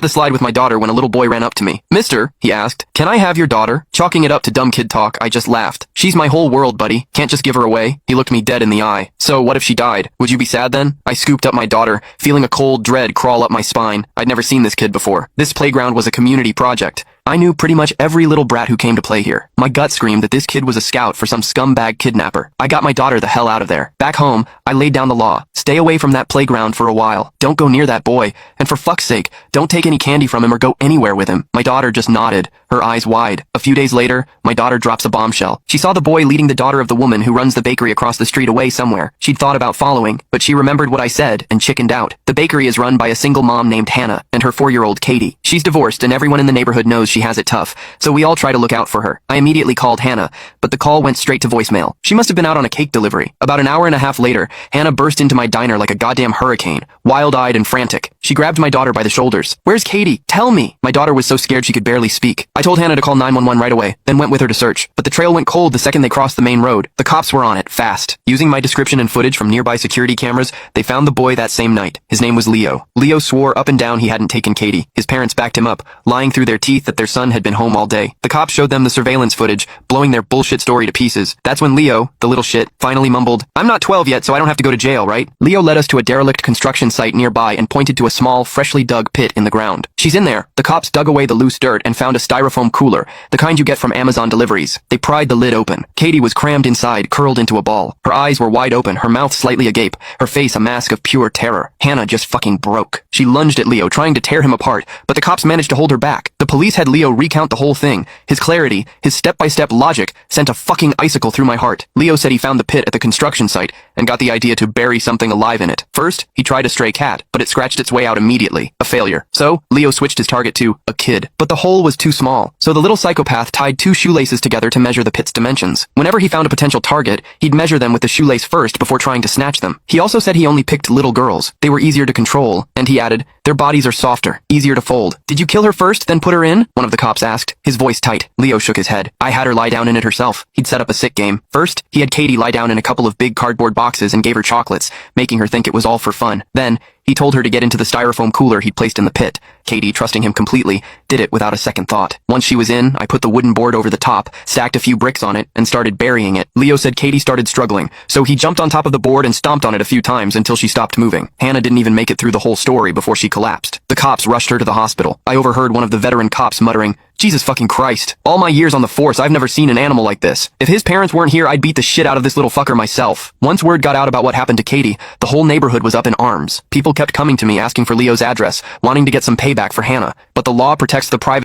the slide with my daughter when a little boy ran up to me. "Mister," he asked, "can I have your daughter?" Chalking it up to dumb kid talk, I just laughed. "She's my whole world, buddy. Can't just give her away." He looked me dead in the eye. "So, what if she died? Would you be sad then?" I scooped up my daughter, feeling a cold dread crawl up my spine. I'd never seen this kid before. This playground was a community project. I knew pretty much every little brat who came to play here. My gut screamed that this kid was a scout for some scumbag kidnapper. I got my daughter the hell out of there. Back home, I laid down the law. Stay away from that playground for a while. Don't go near that boy. And for fuck's sake, don't take any candy from him or go anywhere with him. My daughter just nodded, her eyes wide. A few days later, my daughter drops a bombshell. She saw the boy leading the daughter of the woman who runs the bakery across the street away somewhere. She'd thought about following, but she remembered what I said and chickened out. The bakery is run by a single mom named Hannah and her 4-year-old Katie. She's divorced and everyone in the neighborhood knows she has it tough, so we all try to look out for her. I immediately called Hannah, but the call went straight to voicemail. She must have been out on a cake delivery. About an hour and a half later, Hannah burst into my diner like a goddamn hurricane, wild-eyed and frantic. She grabbed my daughter by the shoulders. "Where's Katie? Tell me!" My daughter was so scared she could barely speak. I told Hannah to call 911 right away, then went with her to search. But the trail went cold the second they crossed the main road. The cops were on it, fast. Using my description and footage from nearby security cameras, they found the boy that same night. His name was Leo. Leo swore up and down he hadn't taken Katie. His parents backed him up, lying through their teeth that their son had been home all day. The cops showed them the surveillance footage, blowing their bullshit story to pieces. That's when Leo, the little shit, finally mumbled, "I'm not 12 yet, so I don't have to go to jail, right?" Leo led us to a derelict construction site nearby and pointed to a small, freshly dug pit in the ground. "She's in there." The cops dug away the loose dirt and found a styrofoam cooler, the kind you get from Amazon deliveries. They pried the lid open. Katie was crammed inside, curled into a ball. Her eyes were wide open, her mouth slightly agape, her face a mask of pure terror. Hannah just fucking broke. She lunged at Leo, trying to tear him apart, but the cops managed to hold her back. The police had Leo recount the whole thing. His clarity, his step-by-step logic, sent a fucking icicle through my heart. Leo said he found the pit at the construction site and got the idea to bury something alive in it. First, he tried a stray cat, but it scratched its way out immediately. A failure. So, Leo switched his target to a kid. But the hole was too small, so the little psychopath tied 2 shoelaces together to measure the pit's dimensions. Whenever he found a potential target, he'd measure them with the shoelace first before trying to snatch them. He also said he only picked little girls. They were easier to control, and he added, "Their bodies are softer, easier to fold." "Did you kill her first, then put her in?" one of the cops asked, his voice tight. Leo shook his head. "I had her lie down in it herself." He'd set up a sick game. First, he had Katie lie down in a couple of big cardboard boxes and gave her chocolates, making her think it was all for fun. Then, he told her to get into the styrofoam cooler he'd placed in the pit. Katie, trusting him completely, did it without a second thought. Once she was in, I put the wooden board over the top, stacked a few bricks on it, and started burying it. Leo said Katie started struggling, so he jumped on top of the board and stomped on it a few times until she stopped moving. Hannah didn't even make it through the whole story before she collapsed. The cops rushed her to the hospital. I overheard one of the veteran cops muttering, "Jesus fucking Christ. All my years on the force, I've never seen an animal like this. If his parents weren't here, I'd beat the shit out of this little fucker myself." Once word got out about what happened to Katie, the whole neighborhood was up in arms. People kept coming to me asking for Leo's address, wanting to get some payback for Hannah. But the law protects the private